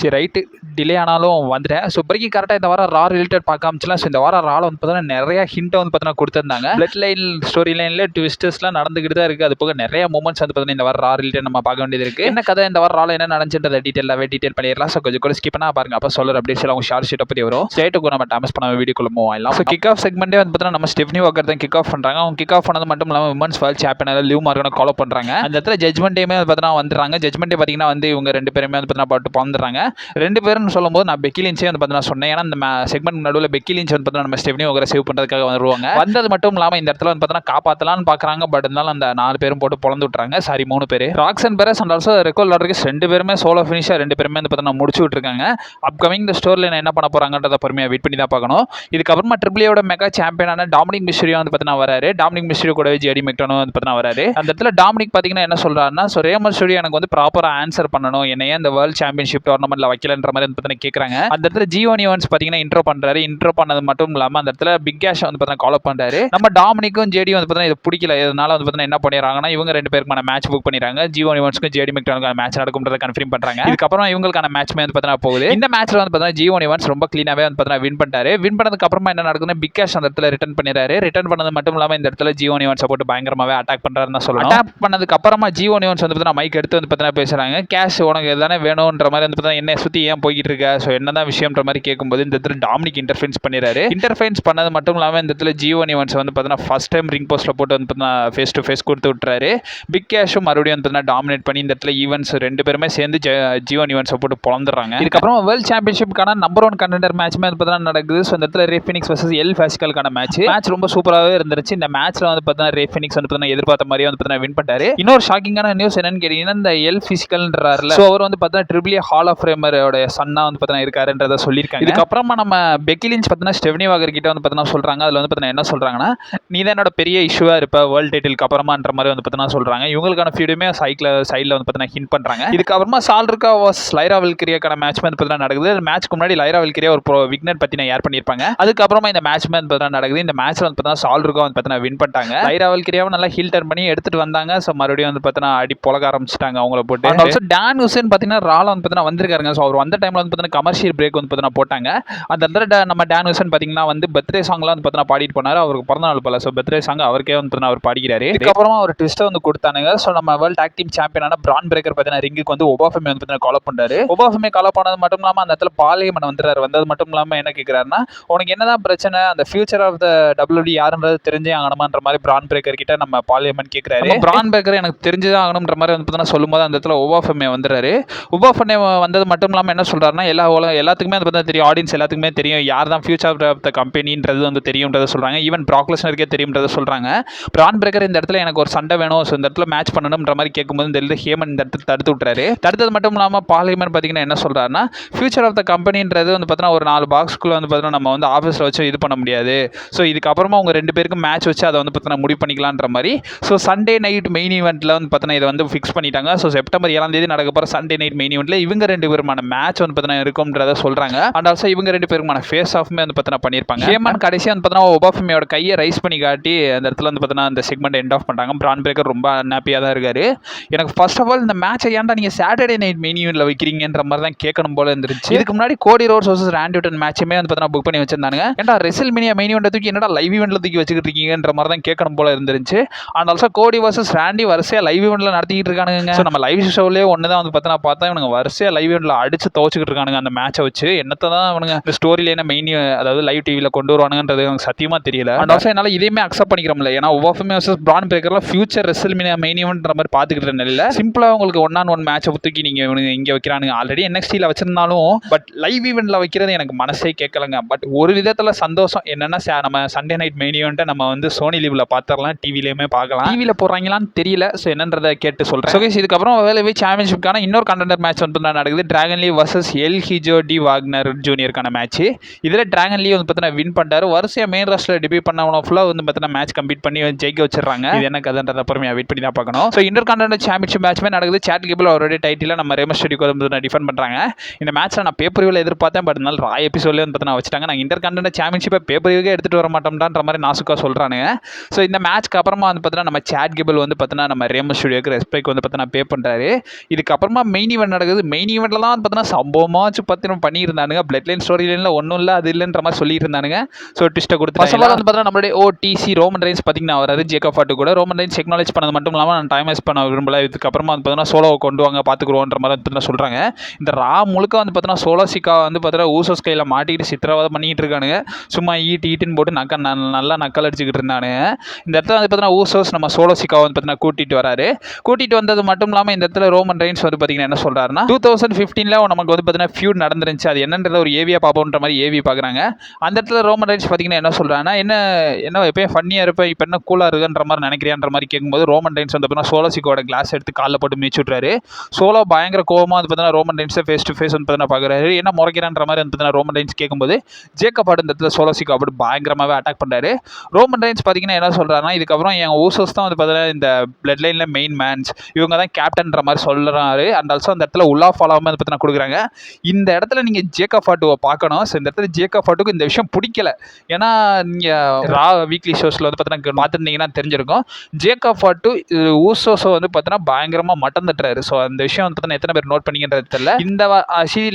சரி right, delay ஆனாலும் வந்துட்டேன். ஸோ இப்போதைக்கு கரெக்டாக இந்த வாரம் ரா ரிலேட்டட் பார்க்க ஆரம்பிச்சலாம். ஸோ இந்த வாரம் ராவில் வந்து பார்த்தீங்கன்னா நிறைய ஹிண்ட்டை வந்து பார்த்தீங்கன்னா கொடுத்துருந்தாங்க. பிளட் லைன் ஸ்டோரி லைனில் ட்விஸ்டர்ஸ்லாம் நடந்துக்கிட்டு தான் இருக்குது. அது போக நிறைய மூமெண்ட்ஸ் வந்து பார்த்தீங்கன்னா இந்த வாரம் ரா ரிலேட்டட் நம்ம பார்க்க வேண்டியது இருக்குது. என்ன கதை இந்த வாரம் ராவில் என்ன நடந்துன்றதை டீட்டெயில் பண்ணிடலாம். ஸோ கொஞ்சம் கூட ஸ்கிப் பண்ணா பாருங்க. அப்போ சொல்கிற அப்டேட்ஸ் எல்லாம் ஷார்ட் ஷீட்டை பற்றி வரும். ஸ்டேட்டுக்கு நம்ம டாமஸ் பண்ண வீடியோக்குள்ள மூவ் ஆகலாம். ஸோ கிக் ஆஃப் செக்மெண்ட்டே வந்து பார்த்தீங்கன்னா நம்ம ஸ்டெஃப்னி வாக்கர் தான் கிக் ஆஃப் பண்ணுறாங்க. அவங்க கிக் ஆஃப் பண்ணது மட்டும் இல்லாமல் விமன்ஸ் வேர்ல்ட் சாம்பியனாக லிவ் மார்கனை ஃபாலோ பண்ணுறாங்க. அந்த இடத்துல ஜட்மெண்ட் டேமே வந்து பார்த்தீங்கன்னா வந்துடுறாங்க. ஜட்மெண்ட் டே பார்த்தீங்கன்னா வந்து இவங்க ரெண்டு பேருமே வந்து பார்த்தீங்கன்னா பாட்டு பந்துறாங்க. ரெண்டு பேரும் சொல்லும்போது நான் பெக்கி லின்ச்சே வந்து பார்த்தீங்கன்னா சொன்னேன். ஏன்னா இந்த செக்மெண்ட் நடுவில் பெக்கி லின்ச் வந்து பார்த்தீங்கன்னா நம்ம ஸ்டெஃப்னி வாக்கரை சேவ் பண்ணுறதுக்காக வருவாங்க. வந்தது மட்டும் இல்லாமல் இந்த இடத்துல வந்து பார்த்தீங்கன்னா காப்பாற்றலாம்னு பார்க்குறாங்க. பட் இருந்தாலும் அந்த 4 பேரும் போட்டு பொழந்து விட்டுறாங்க. சாரி 3 பேர். ராக்ஸன் பெரஸ் அண்ட் ஆல்சோ ரெக்கோல் லாட்ரிகஸ் 2 பேருமே சோலோ ஃபினிஷாக 2 பேருமே வந்து பார்த்தீங்கன்னா முடிச்சு விட்டுருக்காங்க. அப்கமிங் இந்த ஸ்டோரியில் என்ன பண்ண போகிறாங்கன்றத பொறுமையாக வெயிட் பண்ணி தான் பார்க்கணும். இதுக்கப்புறமா ட்ரிபிளியோட மெகா சாம்பியனான டாமினிக் மிஸ்டரியோ வந்து பார்த்தீங்கன்னா வராரு. டாமினிக் மிஸ்டரியோ கூட ஜேடி மெக்டானோ வந்து பார்த்தீங்கன்னா வராரு. அந்த இடத்துல டாமினிக் பார்த்தீங்கன்னா என்ன சொல்றாருன்னா, ஸோ ரே மிஸ்டரியோ எனக்கு வந்து ப்ராப்பராக ஆன்சர் பண்ணணும், என்னையே இந்த வேர்ல்ட் சாம்பியன்ஷிப் டோர்னமெண்ட்ல வைக்கலன்ற மாதிரி வந்து பார்த்தீங்கன்னா கேட்குறாங்க. அந்த இடத்துல ஜியோனி ஒன்ஸ் பார்த்தீங்கன்னா இன்ட்ரோ பண்றாரு. இன்ட்ரோ பண்ணது மட்டும் இல்லாமல் அந்த இடத்துல பிக் கேஷ் வந்து பார்த்தீங்கன்னா கால் பண்றாரு. நம்ம டாமினிக்கும் ஜேடி வந்து பார்த்தீங்கன்னா இது பிடிக்கல. இதனால வந்து பார்த்தீங்கன்னா என்ன பண்ணிடுறாங்கன்னா இவங்க 2 பேருக்கான மேட்ச் புக் பண்ணிடுறாங்க. ஜியோனி ஒன்ஸ்க்கும் ஜேடி மெக்டானுக்கான மேட்ச் நடக்கும்ன்றதை கன்ஃபார்ம் பண்றாங்க. இதுக்கப்புறம் இவங்களுக்கான மேட்ச் வந்து பார்த்தீங்கன்னா போகுது. இந்த மேட்ச்ல வந்து பார்த்தீங்கன்னா ஜியோனி ஒன்ஸ் ரொம்ப கிளீனாவே வந்து பார்த்தீங்கன்னா வின் பண்ணிட்டாரு. வின் பண்ணதுக்கு அப்புறமா என்ன நடக்குதுன்னா பிக் கேஷ் அந்த இடத்துல ரிட்டர்ன் பண்ணிடுறாரு. ரிட்டர்ன் பண்ணது மட்டும் இல்லாமல் இந்த இடத்துல ஜியோனி ஒன்ஸ் போட்டு பயங்கரமாவே அட்டாக் பண்றாருன்னு சொல்லணும். அட்டாக் பண்ணதுக்கு அப்புறமா ஜியோனி ஒன்ஸ் வந்து பார்த்தீங்கன்னா மைக் எடுத்து வந்து பார்த்தீங்கன்னா பேசுறாங்க. கேஷ் உனக்கு எதானே வேணும்ன்ற மாதிரி வந்து பார்த்தீங்கன்னா என்ன சுற்றி ஏன் போய்கிட்டு இருக்க, ஸோ என்னதான் விஷயம்ன்ற மாதிரி கேட்கும்போது இந்த இடத்துல டாமினிக் இன்டர்ஃபென்ஸ் பண்ணிடுறாரு. இன்டர்ஃபென்ஸ் பண்ணது மட்டும் இல்லாமல் இந்த இடத்துல ஜியோனி ஒன்ஸ் வந்து பார்த்தீங்கன்னா ஃபர்ஸ்ட் டைம் ரிங் போஸ்ட்ல போட்டு வந்து பார்த்தீங்கன்னா ஃபேஸ் டு ஃபேஸ் கொடுத்து விட்டுறாரு. பிக் கேஷும் மறுபடியும் வந்து பார்த்தீங்கன்னா டாமினேட் பண்ணி இந்த இடத்துல ஈவென்ட்ஸ் 2 பேருமே சேர்ந்து ஜியோனி ஒன்ஸை போட்டு பொழந்துடுறாங்க. இதுக்கப்புறம் வேர்ல்ட் சாம்பியன்ஷிப்கான நம்பர் 1 கண்டெண்டர் மேட்ச்மே வந்து பார்த்தீங்கன்னா நடக்குது. ஸோ இந்த இடத்துல ரே ஃபினிக்ஸ் வர்சஸ் எல் ஃபேசிக்கலுக்கான மேட்ச் ரொம்ப சூப்பராகவே இருந்துச்சு. இந்த மேட்ச்ல வந்து பார்த்தீங்கன்னா ரே ஃபினிக்ஸ் வந்து பார்த்தீங்கன்னா எதிர்பார்த்த மாதிரியே வந்து பார்த்தீங்கன்னா வின் பண்ணிட்டாரு. இன்னொரு ஷாக்கிங்கான நியூஸ் என்னன்னு கேட்டீங்கன்னா இந்த எல் ஃபிசிக்கல்ன்றாருல, ஸோ அவர் வந்து பார்த்தீங்கன்னா ட்ரிபிள் ஏ ஹால் ஆஃப் ஃபேமரோட சன்னா வந்து பார்த்தீங்கன்னா இருக்காருன்றத சொல்லியிருக்காங்க. இதுக்கப்புறமா நம்ம பெக்கி லின்ச் பார்த்தீங்கன்னா ஸ்டெஃப்னி வாக்கர் கிட்ட வந்து பார்த்தீங்கன்னா சொல்றாங்க. அதில் வந்து பார்த்தீங்கன்னா என்ன சொல்றாங்கன்னா, நீ தான் என்னோட பெரிய இஷ்யூவா இருப்ப வேர்ல்ட் டைட்டிலுக்கு அப்புறமான்ற மாதிரி வந்து பார்த்தீங்கன்னா சொல்றாங்க. இவங்களுக்கான ஃபீடுமே சைடில் வந்து பார்த்தீங்கன்னா ஹிண்ட் பண்றாங்க. இதுக்கப்புறமா சால்ரிகா வாஸ் லைரா வெல்கிரியாக்கான மேட்ச் வந்து பார்த்தீங்கன்னா நடக்குது. மேட்ச்க்கு முன்னாடி லைரா வெல்கிரியா ஒரு விக்னர் பத்தி ஏர் பண்ணியிருப்பாங்க. அதுக்கப்புறமா இந்த மேட்ச் வந்து பார்த்தீங்கன்னா நடக்குது. இந்த மேட்ச்ல வந்து பார்த்தீங்கன்னா சால்ரிகா வந்து பார்த்தீங்கன்னா வின் பண்ணிட்டாங்க. லைரா வெல்கிரியாவை நல்லா ஹீல் டர்ன் பண்ணி எடுத்துட்டு வந்தாங்க. ஸோ மறுபடியும் வந்து பார்த்தீங்கன்னா அடி பொழக ஆரம்பிச்சிட்டாங்க அவங்கள போட்டு. ஆல்சோ டான் ஹுசேன் பார்த்தீங்கன்னா ரால வந்து பார்த்தீங்கன்னா வந்திருக்காருங்க. ஸோ அவர் வந்த டைம்ல வந்து பார்த்தீங்கன்னா கமர்ஷியல் பிரேக் வந்து பார்த்தீங்கன்னா போட்டாங்க. அந்த இடத்துல நம்ம டான் ஹுசேன் பார்த்தீங்கன்னா வந்து பர்த்டே சாங்லாம் வந்து பார்த்தீங்கன்னா பாடிட்டு போனாரு. அவருக்கு பிறந்த நாள் போல. ஸோ பர்த்டே சாங் அவருக்கே வந்து அவர் பாடிக்கிறாரு. இதுக்கப்புறமா ஒரு ட்விஸ்ட்டை வந்து கொடுத்தானுங்க. ஸோ நம்ம வேர்ல்ட் டாக் டீம் சாம்பியனான பிரான் பிரேக்கர் பார்த்தீங்கன்னா ரிங்குக்கு வந்து ஒபாஃபெமே வந்து பார்த்தீங்கன்னா கால் பண்றாரு. ஒபாஃபெமே கால் பண்ணது மட்டும் இல்லாமல் அந்த இடத்துல பாலியமன் வந்துறாரு. வந்தது மட்டும் இல்லாமல் என்ன கேட்கிறாருன்னா, உனக்கு என்னதான் பிரச்சனை, அந்த ஃபியூச்சர் ஆஃப் த WWE யாருன்றது தெரிஞ்சே ஆகணுமான்ற மாதிரி பிரான் பிரேக்கர் கிட்ட நம்ம பாலியமன் கேட்கிறாரு. பிரான் பிரேக்கர் எனக்கு தெரிஞ்சுதான் ஆகணும்ன்ற மாதிரி வந்து பார்த்தீங்கன்னா சொல்லும்போது அந்த இடத்துல ஒபாஃபெமே வந்துறாரு. ஒபாஃபெமே வந்தது மட்டும் இல்லாமல் என்ன சொல்றாருன்னா, எல்லாத்துக்குமே வந்து பார்த்தீங்கன்னா தெரியும், ஆடியன்ஸ் எல்லாத்துக்குமே தெரியும் யார் தான் ஃபியூச்சர் ஆஃப் த கம்பெனின்றது வந்து தெரியும்ன்றத சொல்றாங்க. ஈவன் பிராக் லெஸ்னருக்கே தெரியும்ன்றத சொல்றாங்க. பிரான் பிரேக்கர் இந்த இடத்துல எனக்கு ஒரு சண்டை வேணும், ஸோ இந்த இடத்துல மேட்ச் பண்ணணும்ன்ற மாதிரி கேட்கும்போது இந்த இடத்துல ஹேமன் இந்த இடத்துல தடுத்து விட்டுறாரு. தடுத்தது மட்டும் இல்லாமல் பாலியமன் பார்த்தீங்கன்னா என்ன சொல்றாருன்னா, ஃபியூச்சர் ஆஃப் த கம்பெனின்றது வந்து பார்த்தீங்கன்னா ஒரு 4 பாக்ஸ்க்குள்ள வந்து பார்த்தீங்கன்னா நம்ம வந்து ஆஃபீஸில் வச்சு இது பண்ண முடியாது. ஸோ இதுக்கப்புறமா உங்கள் 2 பேருக்கும் மேட்ச் வச்சு அதை வந்து பார்த்தீங்கன்னா முடிவு பண்ணிக்கலான்ற மாதிரி. ஸோ சண்டே நைட் மெயின் ஈவெண்ட்டில் வந்து பார்த்தீங்கன்னா இதை வந்து ஃபிக்ஸ் பண்ணிட்டாங்க. ஸோ செப்டம்பர் 7ஆம் தேதி நடக்க போகிற சண்டே நைட் மெயின் ஈவெண்ட்டில் இவங்க 2 பேருமான மேட்ச் வந்து பார்த்தீங்கன்னா இருக்கும்ன்றத சொல்கிறாங்க. அண்ட் ஆல்சோ இவங்க 2 பேருமான ஃபேஸ் ஆஃப்மே வந்து பார்த்தீங்கன்னா பண்ணியிருப்பாங்க. ஹேமன் கடைசியாக வந்து பார்த்தீங்கன்னா ஒபாஃபெமியோட கையை ரைஸ் பண்ணி காட்டி அந்த இடத்துல வந்து பார்த்தீங்கன்னா அந்த செக்மெண்ட் எண்ட் ஆஃப் பண்ணிட்டாங்க. பிரான் பிரேக்கர் ரொம்ப அன்ஹாப்பியாக தான் இருக்காரு. எனக்கு ஃபர்ஸ்ட் ஆஃப் ஆல் இந்த மேட்சை ஏன்டா நீங்கள் சாட்டர்டே நைட் மெயின் ஈவெண்ட்டில் வைக்கிறீங்கன்ற மாதிரி தான் கேட்கணும் போல இருந்துச்சு. இதுக்கு முன்னாடி கோடி ரோட்ஸ் வர்சஸ் ராண்டி ஆர்டன் மேட்சுமே வந்து பார்த்தீங்கன்னா புக் பண்ணி வச்சிருந்தாங்க. ஏன்டா ரெசில்மேனியா மெயின் ஈவெண்ட் தூக்கி என்னடா லைவ் ஈவெண்ட்ல தூக்கி வச்சுக்கிட்டு இருக்கீங்கன்ற மாதிரி தான் கேட்கணும் போல இருந்துச்சு. அண்ட் ஆல்சோ கோடி வர்சஸ் ராண்டி வரிசையா லைவ் ஈவெண்ட்ல நடத்திக்கிட்டு இருக்கானுங்க. ஸோ நம்ம லைவ் ஷோலேயே ஒன்று தான் வந்து பார்த்தா இவனுங்க வரிசையா லைவ் ஈவெண்ட்ல அடிச்சு துவச்சிக்கிட்டு இருக்கானுங்க அந்த மேட்சை வச்சு. என்னத்தை தான் இவனுங்க இந்த ஸ்டோரியில மெயின் அதாவது லைவ் டிவியில் கொண்டு வருவானுன்றது எனக்கு சத்தியமா தெரியல. அண்ட் ஆல்சோ என்னால் இதையுமே அக்செப்ட் பண்ணிக்கிறோம்ல. ஏன்னா ஒபாஃபெமே வர்சஸ் பிரான் பிரேக்கர்ல ஃபியூச்சர் ரெசில்மேனியா மெயின் ஈவெண்ட்ன்ற மாதிரி பார்த்துக்கிட்டு நிலையில சிம்பிளா உங்களுக்கு 1-on-1 மேட்சை தூக்கி நீங்க இவனுங்க இங்கே வைக்கிறானுங்க. ஆல்ரெடி NXT-ல வச்சிருந்தாலும் பட் லைவ் ஈவெண்ட்ல வைக்கிறது எனக்கு மனசே கேட்கலங்க. பட் ஒரு விதத்தில் சந்தோஷம் என்னன்னா, நம்ம சண்டே நைட் மெயின் ஈவெண்ட்டை நம்ம வந்து சோனி லீவ்ல பார்த்துடலாம், டிவிலையுமே பார்க்கலாம். டிவியில் போடுறாங்களான்னு தெரியல. ஸோ என்னன்றதை கேட்டு சொல்கிறேன். ஸோ இதுக்கப்புறம் வேலைவே சாம்பியன்ஷிப்கான இன்னொரு கண்டெண்டர் மேட்ச் வந்து நடக்குது. Dragon Lee versus El Hijo de Wagner ஜூனியருக்கான மேட்ச். இதில் டிராகன் லீ வந்து பார்த்தீங்கன்னா வின் பண்ணிட்டாரு. வரிசையாக மெயின் ராஸ்டரில் டிபீட் பண்ணவங்க ஃபுல்லாக வந்து பார்த்தீங்கன்னா மேட்ச் கம்ப்ளீட் பண்ணி ஜெயிக்க வச்சிடறாங்க. இது என்ன கதைன்றதை அப்புறமே வெயிட் பண்ணி தான் பார்க்கணும். ஸோ இன்டர் கண்டெண்டர் சாம்பியன்ஷிப் மேட்ச்மே நடக்குது. சாட் கேபிள் அவருடைய டைட்டில் நம்ம ரே மிஸ்டீரியோ வந்து டிஃபெண்ட் பண்ணுறாங்க. இந்த மேட்ச்சில் நான் பேப்பர் வியூவில் எதிர்பார்த்தேன். பட் இருந்தாலும் ரா எபிசோட்லேயே வந்து பார்த்தீங்கன்னா வச்சுட்டாங்க. நாங்கள் இன்டர் கண்டெண்டர் சாம்பியன்ஷிப்பை பேப்பர் வியூக்கே எடுத்துகிட்டு வர மாட்டோம்ன்ற மாதிரி நாசுக்கா சொல்கிறானுங்க. ஸோ இந்த மேட்ச்க்கு அப்புறமா வந்து பார்த்தீங்கன்னா நம்ம சாட் கேபிள் வந்து பார்த்தீங்கன்னா நம்ம ரே மிஸ்டீரியோக்கு ரெஸ்பெக்ட் வந்து பார்த்தீங்கன்னா பே பண்ணுறாரு. இதுக்கப்புறமா மெயின் ஈவெண்ட் நடக்குது. மெயின் ஈவெண்ட்டில் தான் என்னதான் பார்த்தீங்கன்னா சம்பவமாச்சு பார்த்தீங்கன்னா பண்ணியிருந்தானுங்க. பிளட் லைன் ஸ்டோரி லைனில் ஒன்றும் இல்லை அது இல்லைன்ற மாதிரி சொல்லியிருந்தானுங்க. ஸோ ட்விஸ்ட்டை கொடுத்து ஃபர்ஸ்ட் வந்து பார்த்தீங்கன்னா நம்மளுடைய ஓடிசி ரோமன் ரைன்ஸ் பார்த்தீங்கன்னா வராது ஜேக்கப் ஃபாட்டு கூட. ரோமன் ரைன்ஸ் எக்னாலேஜ் பண்ணது மட்டும் இல்லாமல் நான் டைம் வேஸ்ட் பண்ண விரும்பல. இதுக்கப்புறமா வந்து பார்த்தீங்கன்னா சோலோவை கொண்டு வாங்க பார்த்துக்குருவோன்ற மாதிரி வந்து சொல்கிறாங்க. இந்த ரா முழுக்க வந்து பார்த்தீங்கன்னா சோலோ சிக்கா வந்து பார்த்தீங்கன்னா ஊசோஸ் கையில் மாட்டிக்கிட்டு சித்திரவதை பண்ணிக்கிட்டு இருக்கானுங்க. சும்மா ஈட்டின்னு போட்டு நல்லா நக்கல் அடிச்சுக்கிட்டு இருந்தானுங்க. இந்த இடத்துல வந்து பார்த்தீங்கன்னா ஊசோஸ் நம்ம சோலோ சிக்காவை வந்து பார்த்தீங்கன்னா கூட்டிகிட்டு வராரு. கூட்டிகிட்டு வந்தது மட்டும் இல்லாமல் இந்த இடத்துல ரோமன் ரைன்ஸ் வந்து பார்த்தீங்கன்னா என்ன சொல்கிறாருன்னா 2015 நமக்கு வந்து பார்த்தீங்கன்னா ஃபியூட் நடந்துருந்துச்சு. அது என்னன்றத ஒரு ஏவியா பார்ப்போன்ற மாதிரி ஏவி பார்க்குறாங்க. அந்த இடத்துல ரோமன் ரைன்ஸ் பார்த்தீங்கன்னா என்ன சொல்கிறாங்கன்னா என்ன எப்பயும் ஃபன்னியாக இருப்பேன் இப்போ என்ன கூலாக இருக்குன்ற மாதிரி நினைக்கிறியான்ற மாதிரி கேட்கும்போது ரோமன் ரைன்ஸ் வந்து பார்த்தீங்கன்னா சோலோ சிக்கோட கிளாஸ் எடுத்து காலில் போட்டு மீச்சு விட்றாரு. சோலோ பயங்கர கோவமாக வந்து பார்த்தீங்கன்னா ரோமன் ரைன்ஸை ஃபேஸ் டு ஃபேஸ் வந்து பார்த்தீங்கன்னா பார்க்குறாரு. என்ன முறைக்கிறான்ற மாதிரி வந்து பார்த்தீங்கன்னா ரோமன் ரைன்ஸ் கேட்கும்போது ஜேக்கப் ஆட் இந்த இடத்துல சோலோ சிக்கோ அப்படி பயங்கரமாகவே அட்டாக் பண்ணுறாரு. ரோமன் ரைன்ஸ் பார்த்தீங்கன்னா என்ன சொல்கிறாருன்னா இதுக்கப்புறம் என் ஊசோஸ் தான் வந்து பார்த்தீங்கன்னா இந்த பிளட் லைனில் மெயின் மேன்ஸ், இவங்க தான் கேப்டன்ற மாதிரி சொல்கிறாரு. அண்ட் ஆல்சோ அந்த இடத்துல உள்ளா ஃபாலோவாக வந்து பார்த்தீங்கன்னா கொடுக்குறாங்க. இந்த இடத்துல நீங்கள் ஜேக்கப் ஆட்டுவை பார்க்கணும். ஸோ இந்த இடத்துல ஜேக்கப் ஆட்டுக்கு இந்த விஷயம் பிடிக்கல. ஏன்னா நீங்கள் ரா வீக்லி ஷோஸில் வந்து பார்த்தீங்கன்னா பார்த்துருந்தீங்கன்னா தெரிஞ்சிருக்கும். ஜேக்கப் ஆட்டு ஊசோஸை வந்து பார்த்தீங்கன்னா பயங்கரமாக மட்டம் தட்டுறாரு. ஸோ அந்த விஷயம் வந்து பார்த்தீங்கன்னா எத்தனை பேர் நோட் பண்ணிக்கின்றது தெரியல. இந்த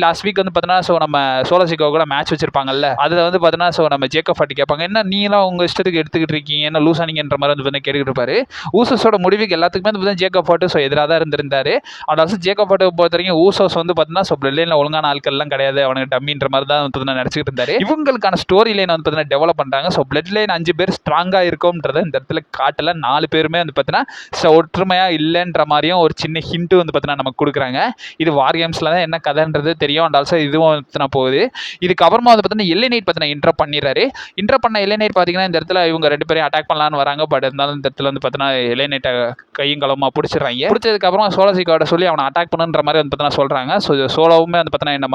லாஸ்ட் வீக் வந்து பார்த்தீங்கன்னா ஸோ நம்ம சோலோ சிக்கோ கூட மேட்ச் வச்சிருப்பாங்கல்ல, அதில் வந்து பார்த்தீங்கன்னா ஸோ நம்ம ஜேக்கப் ஆட்டு கேட்பாங்க என்ன நீலாம் உங்கள் இஷ்டத்துக்கு எடுத்துக்கிட்டு இருக்கீங்க, என்ன லூஸ் ஆனீங்கன்ற மாதிரி வந்து பார்த்தீங்கன்னா கேட்டுக்கிட்டு இருப்பாரு. ஊசோஸோட முடிவுக்கு எல்லாத்துக்குமே வந்து பார்த்தீங்கன்னா ஜேக்கப் ஆட்டு ஸோ எதிராக தான் இருந்திருந்தாரு. அண்ட் ஆல்சோ ஜேக்கப் ஆட்டை பொறுத்த வரைக்கும் ஊசோஸ் வந்து பார்த்தீங்கன்னா ஸோ பிளட் லைனில் ஒழுங்கான ஆட்கள்லாம் கிடையாது, அவனுக்கு டம்மின்ற மாதிரி தான் வந்து நினச்சிக்கிட்டு இருந்தாரு. இவங்களுக்கான ஸ்டோரி லைன் வந்து பார்த்தீங்கன்னா டெவலப் பண்ணுறாங்க. ஸோ பிளட் லைன் 5 பேர் ஸ்ட்ராங்காக இருக்கும்ன்றத இந்த இடத்துல காட்டல. 4 பேருமே வந்து பார்த்தீங்கன்னா ஒற்றுமையாக இல்லைன்ற மாதிரியும் ஒரு சின்ன ஹிண்ட்டு வந்து பார்த்தீங்கன்னா நமக்கு கொடுக்குறாங்க. இது வார் கேம்ஸில் தான் என்ன கதைன்றது தெரியும். அண்ட் ஆல்சோ இதுவும் வந்து போகுது. இதுக்கப்புறமா வந்து பார்த்தீங்கன்னா எல்லை நைட் பார்த்தீங்கன்னா இன்ட்ரோ பண்ணிடுறாரு. இன்ட்ரோ பண்ண எல்லை நைட் பார்த்தீங்கன்னா இந்த இடத்துல இவங்க 2 பேரையும் அட்டாக் பண்ணலான்னு வராங்க. பட் இருந்தாலும் இந்த இடத்துல வந்து பார்த்தீங்கன்னா எல்லை நைட்டை கையும் களமாக பிடிச்சிடுறாங்க. பிடிச்சதுக்கப்புறம் சோலோ சிக்காவோட சொல்லி அவனை அட்டாக் பண்ணுன்ற மாதிரி வந்து பார்த்தீங்கன்னா சொல்கிறாங்க. ஸோ சோலோவுமே வந்து பார்த்தீங்கன்னா என்ன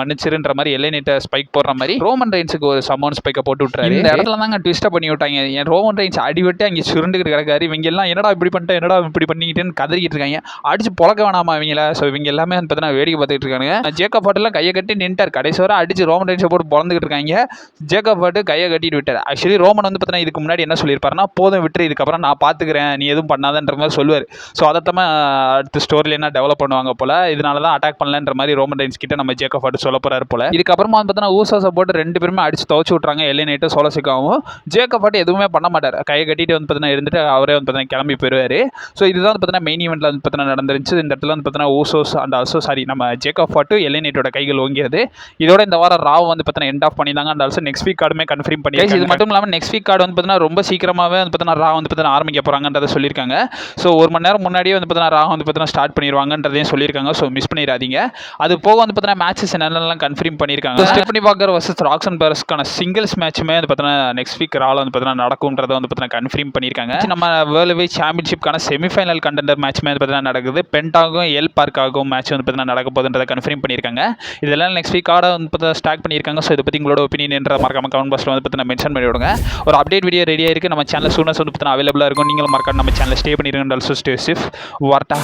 மன்னிச்சிருன்ற மாதிரி எல்லை நைட்டை ஸ்பைக் போடுற மாதிரி ரோமன் ரைன்ஸுக்கு ஒரு சமௌண்ட் ஸ்பைக்கை போட்டு விட்டுறாரு. இந்த இடத்துல தாங்க ட்விஸ்ட்டை பண்ணி விட்டாங்க. என் ரோமன் ரைன்ஸ் அடிவிட்டு அங்கே சுருண்டுக்கிட்டு கிடக்காரு. இவங்க எல்லாம் என்னடா இப்படி பண்ணிட்டேன், என்னடா இப்படி பண்ணிக்கிட்டேன்னு கதறிக்கிட்டு இருக்காங்க. அடிச்சு பொழக்க வேணாமா இவங்கள? ஸோ இவங்க எல்லாமே வந்து பார்த்தீங்கன்னா வேடிக்கை பார்த்துட்டு இருக்காங்க. ஜேக்கப் ஆட்டெல்லாம் கையை கட்டி நின்ட்டார். கடைசி வரை அடிச்சு ரோமன் ரைன்ஸை போட்டு பொழந்துக்கிட்டு இருக்காங்க. ஜேக்கப் ஆட்டு கையை கட்டிட்டு விட்டார். ஆக்சுவலி ரோமன் வந்து பார்த்தீங்கன்னா இதுக்கு முன்னாடி என்ன சொல்லியிருப்பாருன்னா போதும் விட்டுரு, இதுக்கப்புறம் நான் பார்த்துக்கிறேன், நீ எதுவும் பண்ணாதன்ற மாதிரி சொல்லுவார். ஸோ அதைத்தான் அடுத்த ஸ்டோரியில் என்ன டெவலப் பண்ணுவாங்க போல. இதனால தான் அட்டாக் பண்ணலன்ற மாதிரி ரோமன் ரைன்ஸ் கிட்ட நம்ம ஜேக்கப் ஆட்டு சொல்ல போறாரு போல. இதுக்கப்புறமா வந்து பார்த்தீங்கன்னா ஊசோஸை போட்டு 2 பேருமே அடிச்சு துவச்சு விட்றாங்க. எல்லை நைட்டு சோலோ சிக்காவும். ஜேக்கப் ஆட்டு எதுவுமே பண்ண மாட்டார். கையை கட்டிட்டு வந்து பார்த்தீங்கன்னா இருந்துட்டு அவரே வந்து பார்த்தீங்கன்னா கிளம்பி போயிடுவார். ஸோ இதுதான் வந்து பார்த்தீங்கன்னா மெயின் ஈவெண்ட்டில் வந்து பார்த்தீங்கன்னா நடந்துருச்சு. இந்த இடத்துல வந்து பார்த்தீங்கன்னா ஊசோஸ் அண்ட் ஆல்சோ நம்ம ஜேக்கப் ஆட்டு எல்லை நைட்டோட கைகள் ஓங்கியது. இதோட இந்த வாரம் ராவ் வந்து பார்த்தீங்கன்னா எண்ட் ஆஃப் பண்ணியிருந்தாங்க. அண்ட் ஆல்சோ நெக்ஸ்ட் வீக் கார்டுமே கன்ஃபார்ம் பண்ணி. இது மட்டும் இல்லாமல் நெக்ஸ்ட் வீக் கார்டு வந்து பார்த்தீங்கன்னா ரொம்ப சீக்கிரமாகவே வந்து பார்த்தீங்கன்னா ரா வந்து பார்த்தீங்கன்னா ஆரம்பிக்க போகிறாங்கன்றதை சொல்லியிருக்காங்க. ஸோ 1 மணி நேரம் முன்னாடியே வந்து பார்த்தீங்கன்னா ரா வந்து பார்த்தீங்கன்னா ஸ்டார்ட் பண்ணிடுவாங்கன்றதையும் சொல்லியிருக்காங்க. ஸோ மிஸ் பண்ணிடாதீங்க. அது போக வந்து பார்த்தீங்கன்னா மேட்சஸ் என்னென்னலாம் கன்ஃபார்ம் பண்ணியிருக்காங்க. Stephanie Walker versus Roxan பர்ஸ்க்கான singles மேட்சுமே வந்து பார்த்தீங்கன்னா நெக்ஸ்ட் வீக் ராவில் வந்து பார்த்தீங்கன்னா நடக்கும்ன்றதை வந்து பார்த்தீங்கன்னா கன்ஃபார்ம் பண்ணியிருக்காங்க. நம்ம வேர்ல்டு வைட் சாம்பியன்ஷிப்கான செமிஃபைனல் கண்டெண்டர் மேட்ச்மே வந்து பார்த்தீங்கன்னா நடக்குது. பென்டாகும் எல் பார்க்காகும் மேட்ச் வந்து பார்த்தீங்கன்னா நடக்க போகுதுன்றதை கன்ஃபார்ம் பண்ணியிருக்காங்க. இதெல்லாம் நெக்ஸ்ட் வீக் ஆட வந்து பார்த்தீங்கன்னா ஸ்டார்ட் பண்ணியிருக்காங்க. ஸோ இதை பற்றி உங்களோட ஒப்பீனியன் என்ற மறக்காம கமெண்ட் பாக்ஸில் வந்து பார்த்தீங்கன்னா மென்ஷன் பண்ணி விடுங்க. ஒரு அப்டேட் வீடியோ ரெடியாக இருக்குது. நம்ம சேனல் சூனஸ் வந்து பார்த்தீங்கன்னா அவைலபிளாக இருக்கும். நீங்களும் மறக்காம நம்ம சேனல் ஸ்டே பண்ணிடுங்க. Also stay safe. வார்ட்டா.